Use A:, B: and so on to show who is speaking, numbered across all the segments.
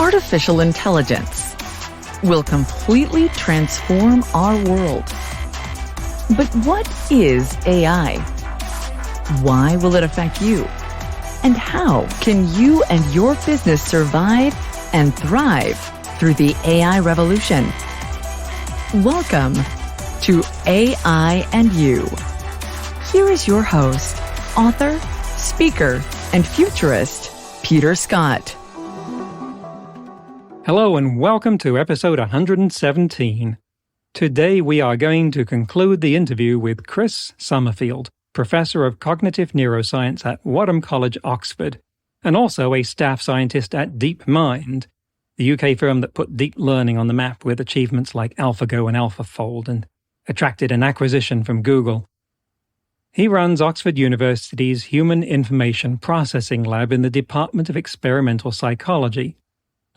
A: artificial intelligence will completely transform our world. But what is AI? Why will it affect you? And how can you and your business survive and thrive through the AI revolution? Welcome to AI and You. Here is your host, author, speaker, and futurist, Peter Scott.
B: Hello and welcome to episode 117. Today we are going to conclude the interview with Chris Summerfield, Professor of Cognitive Neuroscience at Wadham College, Oxford, and also a staff scientist at DeepMind, the UK firm that put deep learning on the map with achievements like AlphaGo and AlphaFold and attracted an acquisition from Google. He runs Oxford University's Human Information Processing Lab in the Department of Experimental Psychology.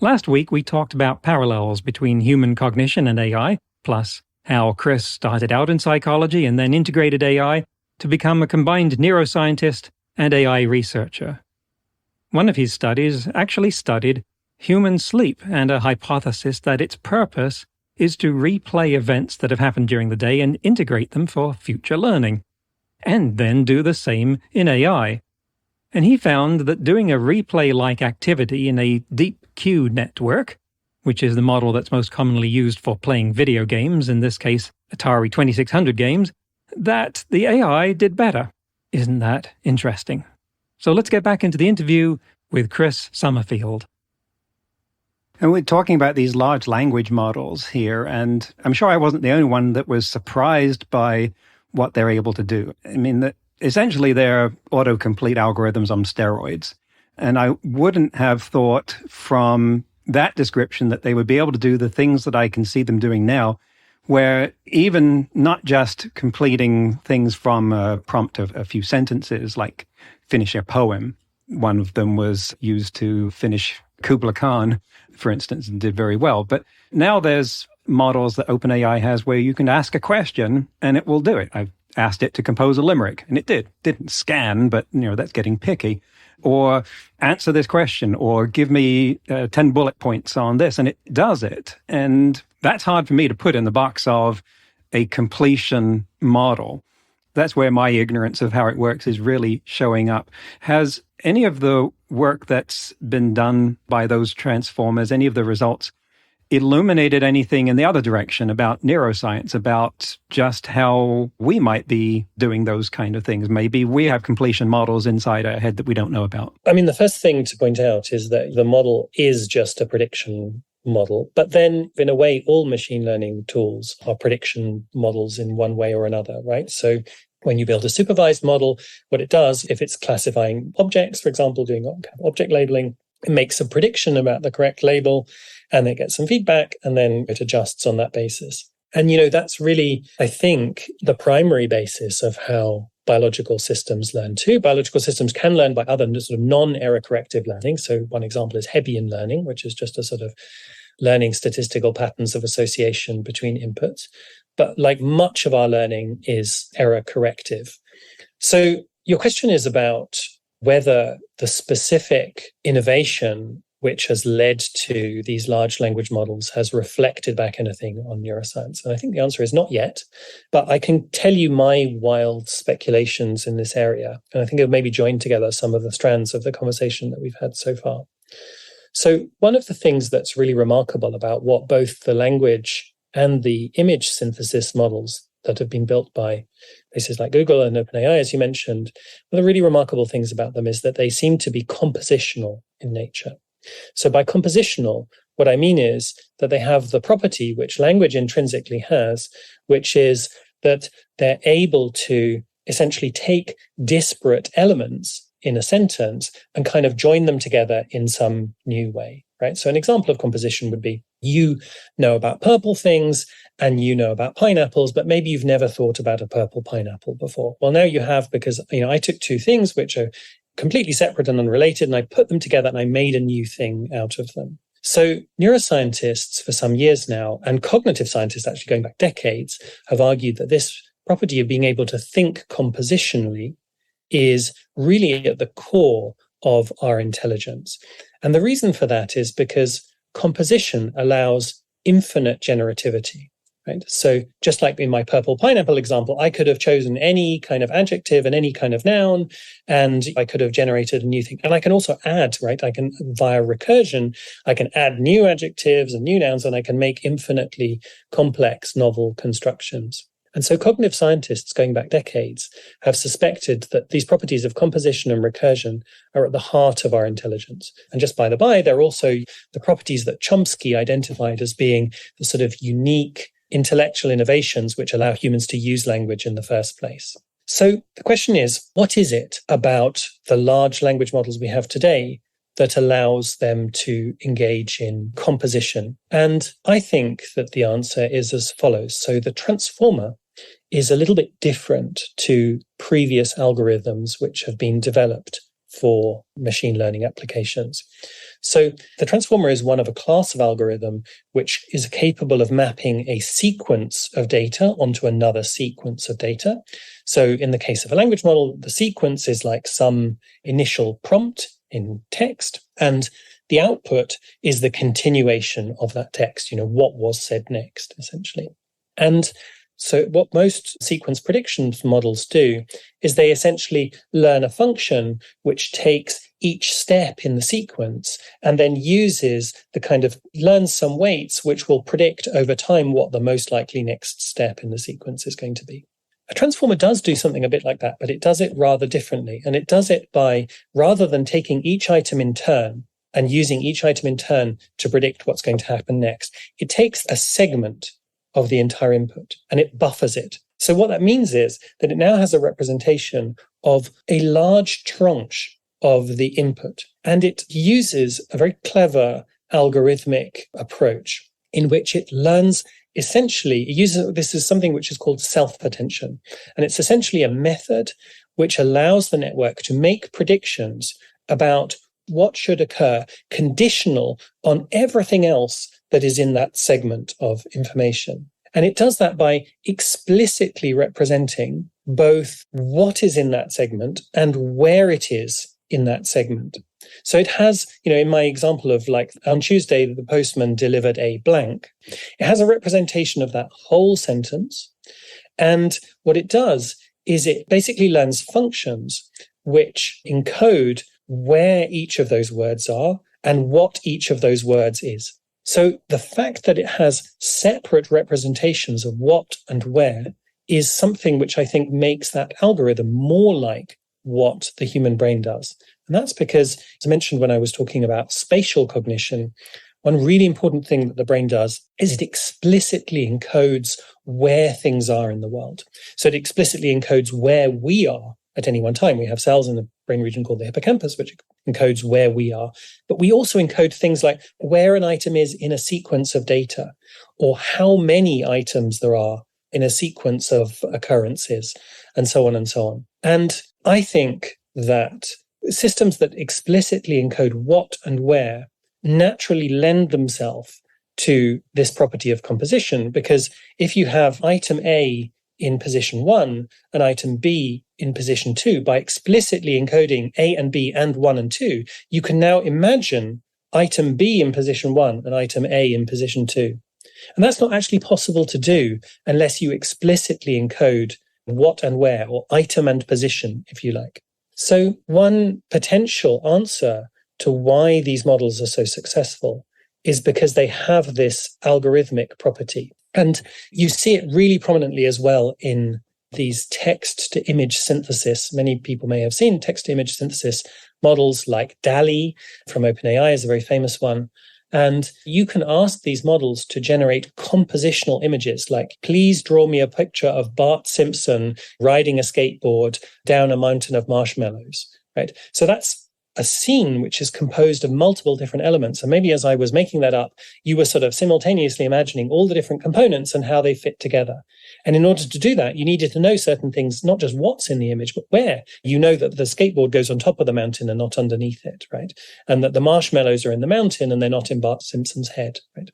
B: Last week we talked about parallels between human cognition and AI, plus how Chris started out in psychology and then integrated AI to become a combined neuroscientist and AI researcher. One of his studies actually studied human sleep and a hypothesis that its purpose is to replay events that have happened during the day and integrate them for future learning, and then do the same in AI. And he found that doing a replay-like activity in a deep Q network, which is the model that's most commonly used for playing video games, in this case Atari 2600 games, that the AI did better. Isn't that interesting? So let's get back into the interview with Chris Summerfield. And we're talking about these large language models here, and I'm sure I wasn't the only one that was surprised by what they're able to do. I mean, essentially they're autocomplete algorithms on steroids. And I wouldn't have thought from that description that they would be able to do the things that I can see them doing now, where even not just completing things from a prompt of a few sentences, like finish a poem. One of them was used to finish Kubla Khan, for instance, and did very well. But now there's models that OpenAI has where you can ask a question and it will do it. I've asked it to compose a limerick, and it did. Didn't scan, but that's getting picky. Or answer this question, or give me 10 bullet points on this, and it does it. And that's hard for me to put in the box of a completion model. That's where my ignorance of how it works is really showing up. Has any of the work that's been done by those transformers, any of the results, illuminated anything in the other direction about neuroscience, about just how we might be doing those kind of things? Maybe we have completion models inside our head that we don't know about.
C: I mean, the first thing to point out is that the model is just a prediction model. But then, in a way, all machine learning tools are prediction models in one way or another, right? So when you build a supervised model, what it does, if it's classifying objects, for example, doing object labeling, it makes a prediction about the correct label, and it gets some feedback, and then it adjusts on that basis. And, that's really, I think, the primary basis of how biological systems learn too. Biological systems can learn by other sort of non-error corrective learning. So one example is Hebbian learning, which is just a sort of learning statistical patterns of association between inputs. But like much of our learning is error corrective. So your question is about whether the specific innovation which has led to these large language models has reflected back anything on neuroscience. And I think the answer is not yet, but I can tell you my wild speculations in this area. And I think it'll maybe join together some of the strands of the conversation that we've had so far. So one of the things that's really remarkable about what both the language and the image synthesis models that have been built by places like Google and OpenAI, as you mentioned, one of the really remarkable things about them is that they seem to be compositional in nature. So by compositional, what I mean is that they have the property which language intrinsically has, which is that they're able to essentially take disparate elements in a sentence and kind of join them together in some new way, right? So an example of composition would be you know about purple things and you know about pineapples, but maybe you've never thought about a purple pineapple before. Well, now you have, because I took two things which are completely separate and unrelated, and I put them together and I made a new thing out of them. So neuroscientists for some years now, and cognitive scientists actually going back decades, have argued that this property of being able to think compositionally is really at the core of our intelligence. And the reason for that is because composition allows infinite generativity. Right? So just like in my purple pineapple example, I could have chosen any kind of adjective and any kind of noun, and I could have generated a new thing. And I can also add, right? I can, via recursion, I can add new adjectives and new nouns, and I can make infinitely complex, novel constructions. And so cognitive scientists going back decades have suspected that these properties of composition and recursion are at the heart of our intelligence. And just by the by, they're also the properties that Chomsky identified as being the sort of unique intellectual innovations which allow humans to use language in the first place. So the question is, what is it about the large language models we have today that allows them to engage in composition? And I think that the answer is as follows. So the transformer is a little bit different to previous algorithms which have been developed for machine learning applications. So the transformer is one of a class of algorithm which is capable of mapping a sequence of data onto another sequence of data. So in the case of a language model, the sequence is like some initial prompt in text, and the output is the continuation of that text, what was said next, essentially. And so what most sequence prediction models do is they essentially learn a function which takes each step in the sequence and then uses learns some weights which will predict over time what the most likely next step in the sequence is going to be. A transformer does do something a bit like that, but it does it rather differently. And it does it by, rather than taking each item in turn and using each item in turn to predict what's going to happen next, it takes a segment of the entire input and it buffers it. So what that means is that it now has a representation of a large tranche of the input. And it uses a very clever algorithmic approach in which it learns this is something which is called self-attention. And it's essentially a method which allows the network to make predictions about what should occur conditional on everything else that is in that segment of information. And it does that by explicitly representing both what is in that segment and where it is in that segment. So it has, in my example of on Tuesday, the postman delivered a blank, it has a representation of that whole sentence. And what it does is it basically learns functions which encode where each of those words are and what each of those words is. So the fact that it has separate representations of what and where is something which I think makes that algorithm more like what the human brain does. And that's because, as I mentioned when I was talking about spatial cognition, one really important thing that the brain does is it explicitly encodes where things are in the world. So it explicitly encodes where we are at any one time. We have cells in the brain region called the hippocampus, which encodes where we are. But we also encode things like where an item is in a sequence of data, or how many items there are in a sequence of occurrences, and so on and so on. And I think that systems that explicitly encode what and where naturally lend themselves to this property of composition, because if you have item A in position 1 and item B in position 2, by explicitly encoding A and B and 1 and 2, you can now imagine item B in position 1 and item A in position 2. And that's not actually possible to do unless you explicitly encode what and where, or item and position, if you like. So one potential answer to why these models are so successful is because they have this algorithmic property. And you see it really prominently as well in these text-to-image synthesis. Many people may have seen text-to-image synthesis models like DALL-E from OpenAI is a very famous one. And you can ask these models to generate compositional images, like, please draw me a picture of Bart Simpson riding a skateboard down a mountain of marshmallows, right? So that's a scene which is composed of multiple different elements. And maybe as I was making that up, you were sort of simultaneously imagining all the different components and how they fit together. And in order to do that, you needed to know certain things, not just what's in the image, but where. You know that the skateboard goes on top of the mountain and not underneath it, right? And that the marshmallows are in the mountain and they're not in Bart Simpson's head, right?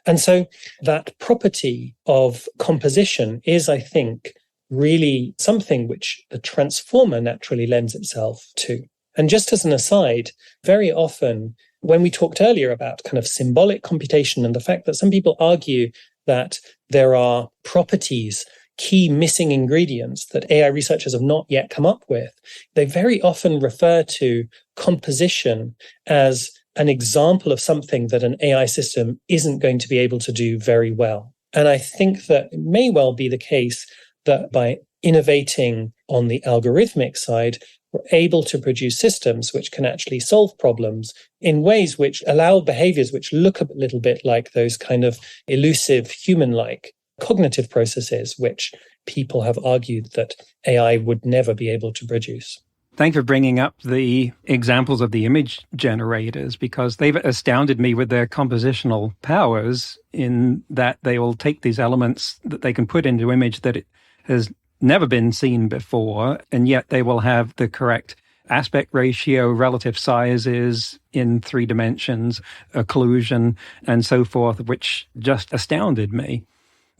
C: And so that property of composition is, I think, really something which the transformer naturally lends itself to. And just as an aside, very often when we talked earlier about kind of symbolic computation and the fact that some people argue that there are properties, key missing ingredients that AI researchers have not yet come up with, they very often refer to composition as an example of something that an AI system isn't going to be able to do very well. And I think that it may well be the case that by innovating on the algorithmic side, we're able to produce systems which can actually solve problems in ways which allow behaviors which look a little bit like those kind of elusive human-like cognitive processes, which people have argued that AI would never be able to produce.
B: Thanks for bringing up the examples of the image generators, because they've astounded me with their compositional powers in that they will take these elements that they can put into image that it has never been seen before, and yet they will have the correct aspect ratio, relative sizes in 3 dimensions, occlusion, and so forth, which just astounded me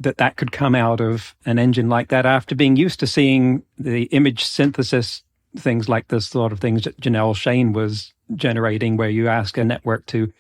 B: that could come out of an engine like that after being used to seeing the image synthesis things like this sort of things that Janelle Shane was generating, where you ask a network to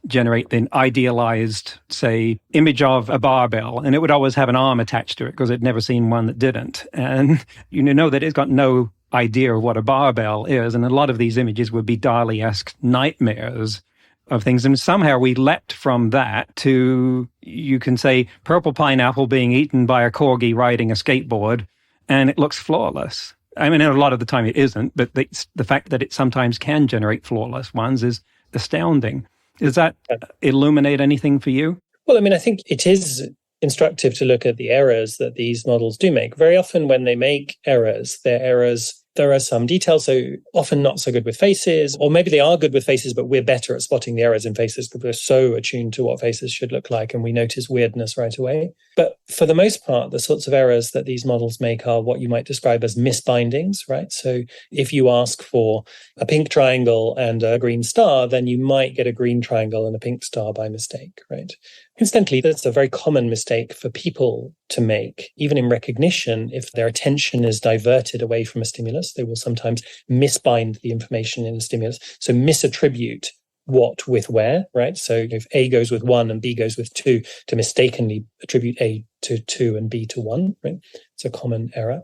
B: generate an idealized, say, image of a barbell, and it would always have an arm attached to it because it'd never seen one that didn't. And you know that it's got no idea of what a barbell is. And a lot of these images would be Dali-esque nightmares of things. And somehow we leapt from that to, you can say, purple pineapple being eaten by a corgi riding a skateboard, and it looks flawless. I mean, a lot of the time it isn't, but the fact that it sometimes can generate flawless ones is astounding. Does that illuminate anything for you?
C: Well, I mean, I think it is instructive to look at the errors that these models do make. Very often when they make errors, there are some details, so often not so good with faces, or maybe they are good with faces, but we're better at spotting the errors in faces because we're so attuned to what faces should look like and we notice weirdness right away. But for the most part, the sorts of errors that these models make are what you might describe as misbindings, right? So if you ask for a pink triangle and a green star, then you might get a green triangle and a pink star by mistake, right? Incidentally, that's a very common mistake for people to make, even in recognition. If their attention is diverted away from a stimulus, they will sometimes misbind the information in the stimulus. So misattribute what with where, right? So if A goes with 1 and B goes with 2, to mistakenly attribute A to 2 and B to 1, right? It's a common error.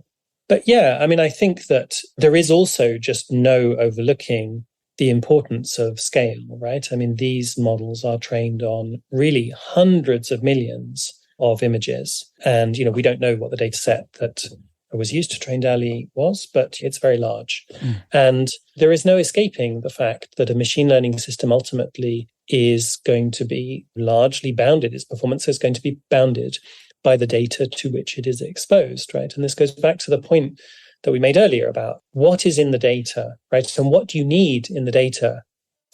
C: But yeah, I mean, I think that there is also just no overlooking the importance of scale, right? I mean, these models are trained on really hundreds of millions of images. And, we don't know what the data set that was used to train DALL-E was, but it's very large. And there is no escaping the fact that a machine learning system ultimately is going to be largely bounded. Its performance is going to be bounded by the data to which it is exposed, right? And this goes back to the point that we made earlier about what is in the data, right? And what do you need in the data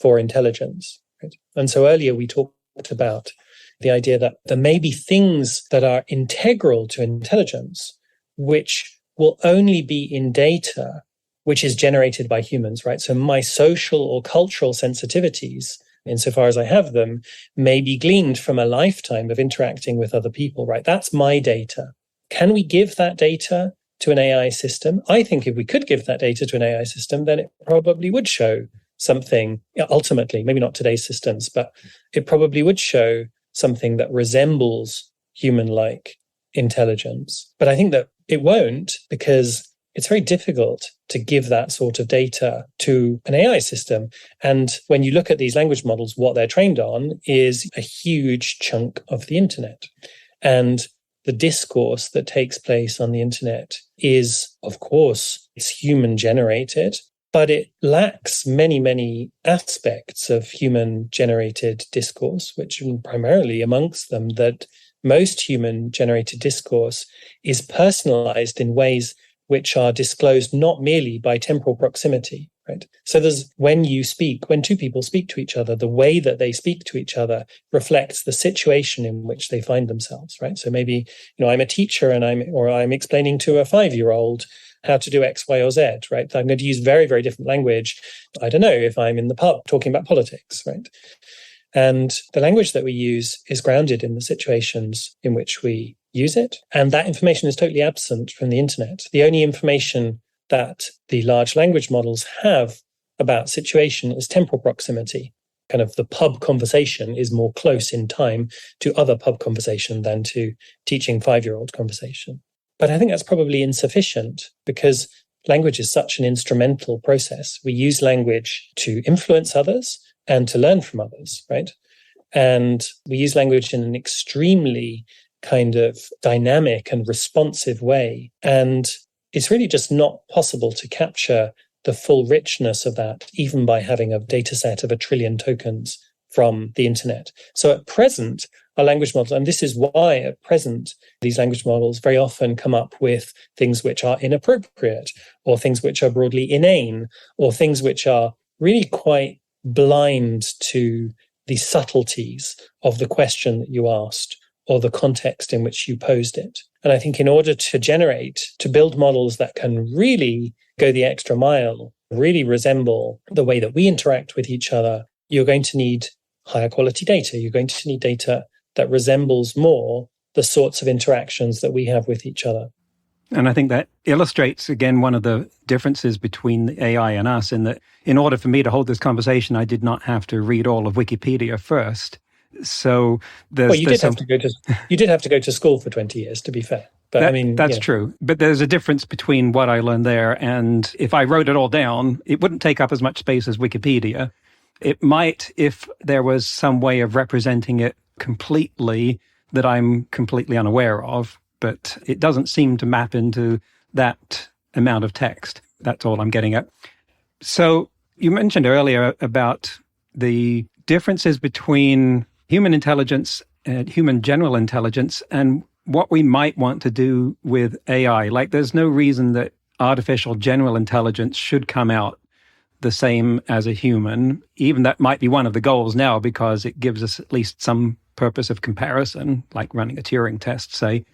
C: for intelligence, right? And so earlier we talked about the idea that there may be things that are integral to intelligence, which will only be in data which is generated by humans, right? So my social or cultural sensitivities, insofar as I have them, may be gleaned from a lifetime of interacting with other people, right? That's my data. Can we give that data to an AI system? I think if we could give that data to an AI system, then it probably would show something, ultimately, maybe not today's systems, but it probably would show something that resembles human-like intelligence. But I think that it won't, because it's very difficult to give that sort of data to an AI system. And when you look at these language models, what they're trained on is a huge chunk of the internet. And the discourse that takes place on the internet is, of course, it's human generated, but it lacks many, many aspects of human generated discourse, which primarily amongst them that most human generated discourse is personalized in ways which are disclosed not merely by temporal proximity, right? So when two people speak to each other, the way that they speak to each other reflects the situation in which they find themselves, right? So maybe, I'm a teacher and I'm explaining to a 5-year-old how to do X, Y, or Z, right? I'm going to use very, very different language. I don't know if I'm in the pub talking about politics, right? And the language that we use is grounded in the situations in which we use it. And that information is totally absent from the internet. The only information that the large language models have about situation is temporal proximity. Kind of the pub conversation is more close in time to other pub conversation than to teaching 5-year-old conversation. But I think that's probably insufficient because language is such an instrumental process. We use language to influence others and to learn from others, right? And we use language in an extremely kind of dynamic and responsive way. And it's really just not possible to capture the full richness of that, even by having a data set of 1 trillion tokens from the internet. So at present, our language models, and this is why at present, these language models very often come up with things which are inappropriate, or things which are broadly inane, or things which are really quite blind to the subtleties of the question that you asked or the context in which you posed it. And I think in order to build models that can really go the extra mile, really resemble the way that we interact with each other, you're going to need higher quality data. You're going to need data that resembles more the sorts of interactions that we have with each other.
B: And I think that illustrates, again, one of the differences between the AI and us, in that in order for me to hold this conversation, I did not have to read all of Wikipedia first. So
C: you did have to go to school for 20 years, to be fair. But
B: that's true. But there's a difference between what I learned there and if I wrote it all down, it wouldn't take up as much space as Wikipedia. It might if there was some way of representing it completely that I'm completely unaware of, but it doesn't seem to map into that amount of text. That's all I'm getting at. So you mentioned earlier about the differences between human intelligence and human general intelligence and what we might want to do with AI. Like, there's no reason that artificial general intelligence should come out the same as a human. Even that might be one of the goals now because it gives us at least some purpose of comparison, like running a Turing test, say.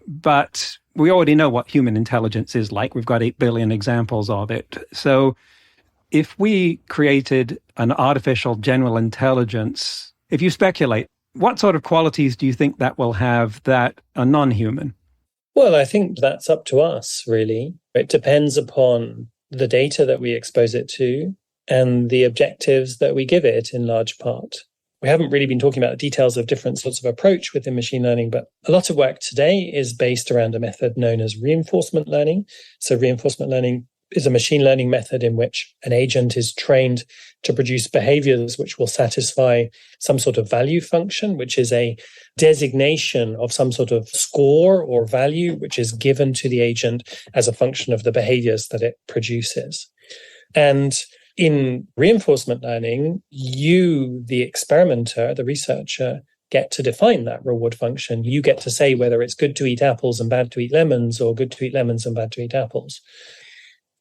B: But we already know what human intelligence is like. We've got 8 billion examples of it. So if we created an artificial general intelligence, if you speculate, what sort of qualities do you think that will have that are non-human?
C: Well, I think that's up to us, really. It depends upon the data that we expose it to and the objectives that we give it in large part. We haven't really been talking about the details of different sorts of approach within machine learning, but a lot of work today is based around a method known as reinforcement learning. So reinforcement learning is a machine learning method in which an agent is trained to produce behaviors which will satisfy some sort of value function, which is a designation of some sort of score or value, which is given to the agent as a function of the behaviors that it produces. And in reinforcement learning, you, the experimenter, the researcher, get to define that reward function. You get to say whether it's good to eat apples and bad to eat lemons, or good to eat lemons and bad to eat apples.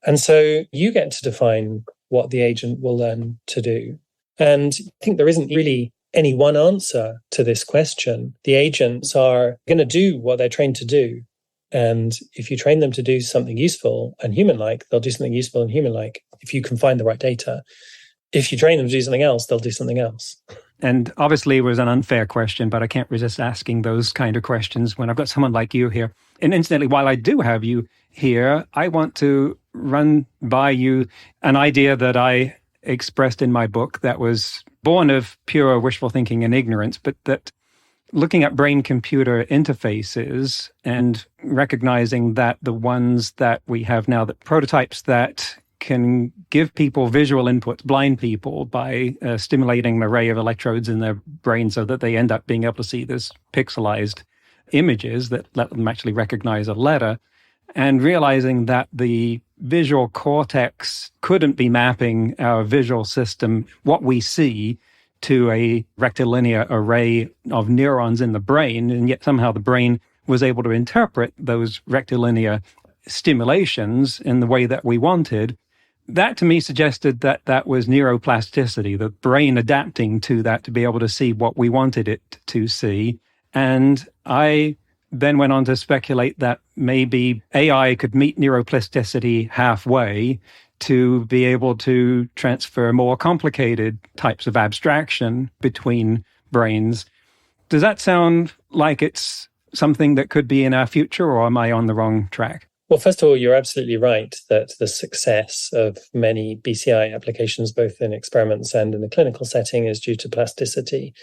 C: And so you get to define what the agent will learn to do. And I think there isn't really any one answer to this question. The agents are going to do what they're trained to do. And if you train them to do something useful and human-like, they'll do something useful and human-like if you can find the right data. If you train them to do something else, they'll do something else.
B: And obviously it was an unfair question, but I can't resist asking those kind of questions when I've got someone like you here. And incidentally, while I do have you here, I want to run by you an idea that I expressed in my book that was born of pure wishful thinking and ignorance, but that looking at brain-computer interfaces and recognizing that the ones that we have now, the prototypes that can give people visual inputs, blind people, by stimulating an array of electrodes in their brain so that they end up being able to see this pixelized images that let them actually recognize a letter, and realizing that the visual cortex couldn't be mapping our visual system, what we see, to a rectilinear array of neurons in the brain, and yet somehow the brain was able to interpret those rectilinear stimulations in the way that we wanted. That to me suggested that that was neuroplasticity, the brain adapting to that to be able to see what we wanted it to see. And I then went on to speculate that maybe AI could meet neuroplasticity halfway to be able to transfer more complicated types of abstraction between brains. Does that sound like it's something that could be in our future, or am I on the wrong track?
C: Well, first of all, you're absolutely right that the success of many BCI applications, both in experiments and in the clinical setting, is due to plasticity.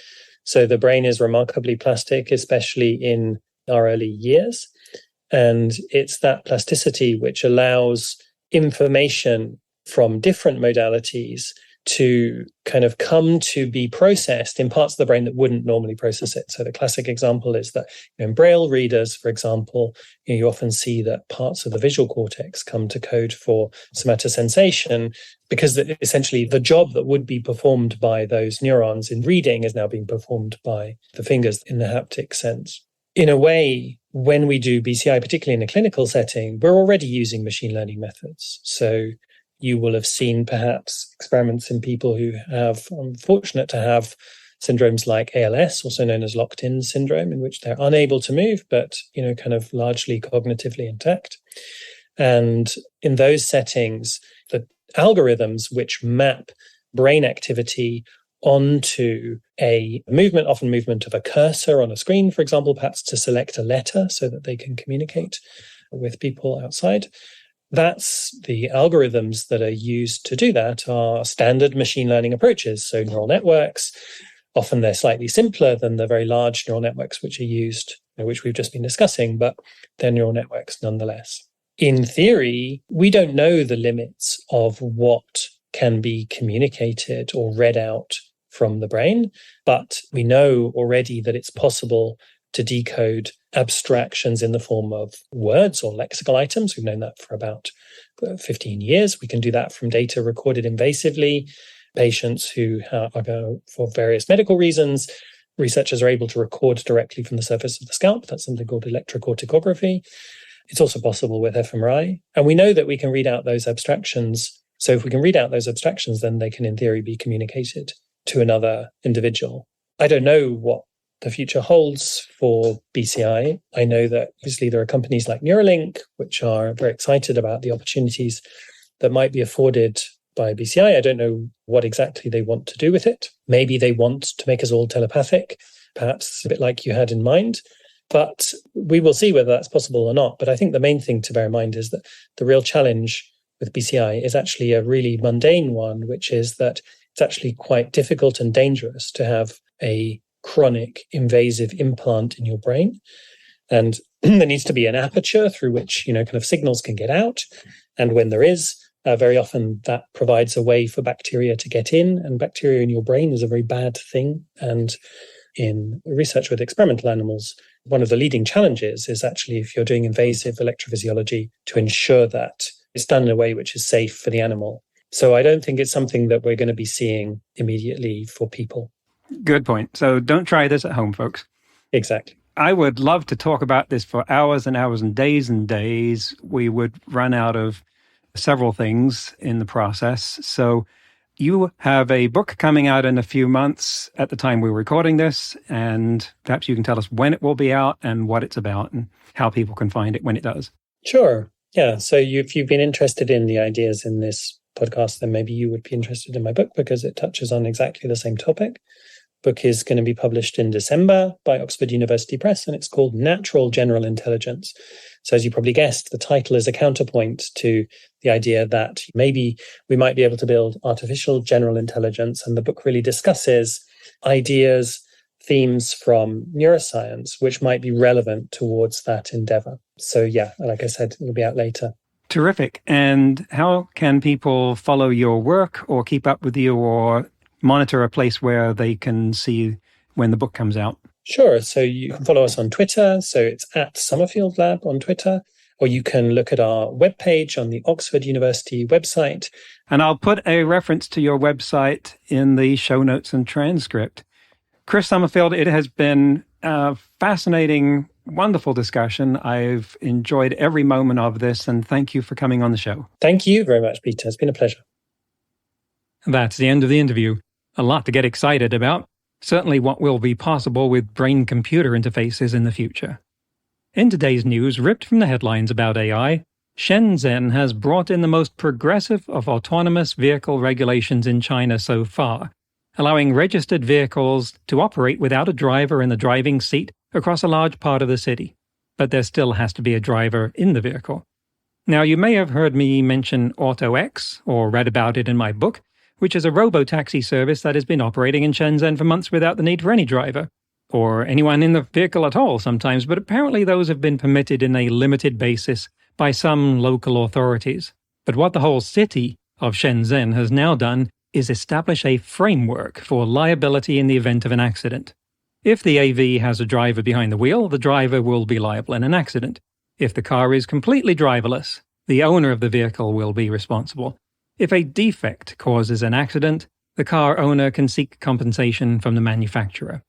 C: So the brain is remarkably plastic, especially in our early years. And it's that plasticity which allows information from different modalities to kind of come to be processed in parts of the brain that wouldn't normally process it. So the classic example is that in Braille readers, for example, you often see that parts of the visual cortex come to code for somatosensation because essentially the job that would be performed by those neurons in reading is now being performed by the fingers in the haptic sense. In a way, when we do BCI, particularly in a clinical setting, we're already using machine learning methods. So you will have seen perhaps experiments in people who are fortunate to have syndromes like ALS, also known as locked-in syndrome, in which they're unable to move, but, kind of largely cognitively intact. And in those settings, the algorithms which map brain activity onto a movement, often movement of a cursor on a screen, for example, perhaps to select a letter so that they can communicate with people outside. That's the algorithms that are used to do that are standard machine learning approaches. So neural networks, often they're slightly simpler than the very large neural networks which are used, which we've just been discussing, but they're neural networks nonetheless. In theory, we don't know the limits of what can be communicated or read out from the brain, but we know already that it's possible to decode abstractions in the form of words or lexical items. We've known that for about 15 years. We can do that from data recorded invasively. Patients who are for various medical reasons, researchers are able to record directly from the surface of the scalp. That's something called electrocorticography. It's also possible with fMRI. And we know that we can read out those abstractions. So if we can read out those abstractions, then they can, in theory, be communicated to another individual. I don't know what the future holds for BCI. I know that obviously there are companies like Neuralink, which are very excited about the opportunities that might be afforded by BCI. I don't know what exactly they want to do with it. Maybe they want to make us all telepathic, perhaps a bit like you had in mind. But we will see whether that's possible or not. But I think the main thing to bear in mind is that the real challenge with BCI is actually a really mundane one, which is that it's actually quite difficult and dangerous to have a chronic invasive implant in your brain. And there needs to be an aperture through which, kind of signals can get out. And when there is, very often that provides a way for bacteria to get in. And bacteria in your brain is a very bad thing. And in research with experimental animals, one of the leading challenges is actually, if you're doing invasive electrophysiology, to ensure that it's done in a way which is safe for the animal. So I don't think it's something that we're going to be seeing immediately for people.
B: Good point. So don't try this at home, folks.
C: Exactly.
B: I would love to talk about this for hours and hours and days. We would run out of several things in the process. So you have a book coming out in a few months at the time we're recording this, and perhaps you can tell us when it will be out and what it's about and how people can find it when it does.
C: Sure. Yeah. So if you've been interested in the ideas in this podcast, then maybe you would be interested in my book because it touches on exactly the same topic. Book is going to be published in December by Oxford University Press, and it's called Natural General Intelligence. So as you probably guessed, the title is a counterpoint to the idea that maybe we might be able to build artificial general intelligence. And the book really discusses ideas, themes from neuroscience, which might be relevant towards that endeavor. So yeah, like I said, it'll be out later.
B: Terrific. And how can people follow your work or keep up with you or monitor a place where they can see when the book comes out?
C: Sure. So you can follow us on Twitter. So it's at Summerfield Lab on Twitter, or you can look at our webpage on the Oxford University website.
B: And I'll put a reference to your website in the show notes and transcript. Chris Summerfield, it has been a fascinating, wonderful discussion. I've enjoyed every moment of this, and thank you for coming on the show.
C: Thank you very much, Peter. It's been a pleasure.
B: That's the end of the interview. A lot to get excited about. Certainly what will be possible with brain-computer interfaces in the future. In today's news, ripped from the headlines about AI, Shenzhen has brought in the most progressive of autonomous vehicle regulations in China so far, allowing registered vehicles to operate without a driver in the driving seat across a large part of the city. But there still has to be a driver in the vehicle. Now, you may have heard me mention AutoX, or read about it in my book, which is a robo-taxi service that has been operating in Shenzhen for months without the need for any driver, or anyone in the vehicle at all sometimes, but apparently those have been permitted in a limited basis by some local authorities. But what the whole city of Shenzhen has now done is establish a framework for liability in the event of an accident. If the AV has a driver behind the wheel, the driver will be liable in an accident. If the car is completely driverless, the owner of the vehicle will be responsible. If a defect causes an accident, the car owner can seek compensation from the manufacturer.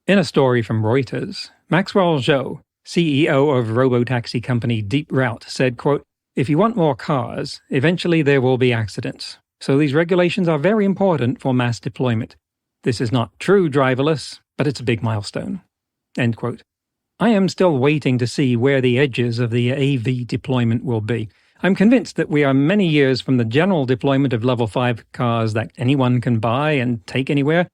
B: In a story from Reuters, Maxwell Zhou, CEO of robotaxi company Deep Route, said, quote, "If you want more cars, eventually there will be accidents. So these regulations are very important for mass deployment. This is not true driverless, but it's a big milestone." End quote. I am still waiting to see where the edges of the AV deployment will be. I'm convinced that we are many years from the general deployment of Level 5 cars that anyone can buy and take anywhere.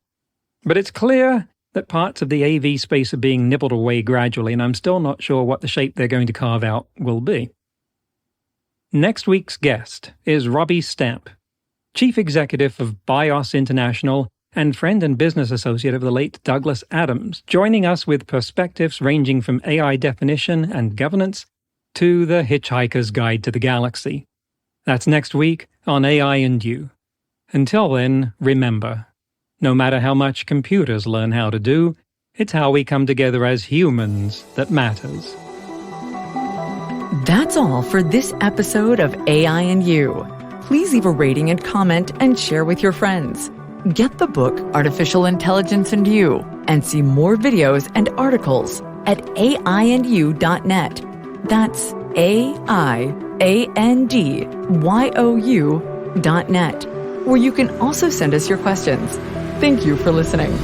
B: But it's clear that parts of the AV space are being nibbled away gradually, and I'm still not sure what the shape they're going to carve out will be. Next week's guest is Robbie Stamp, Chief Executive of BIOS International and friend and business associate of the late Douglas Adams, joining us with perspectives ranging from AI definition and governance to the Hitchhiker's Guide to the Galaxy. That's next week on AI and You. Until then, remember, no matter how much computers learn how to do, it's how we come together as humans that matters.
A: That's all for this episode of AI and You. Please leave a rating and comment and share with your friends. Get the book Artificial Intelligence and You and see more videos and articles at AIandyou.net. That's AIANDYOU.net, where you can also send us your questions. Thank you for listening.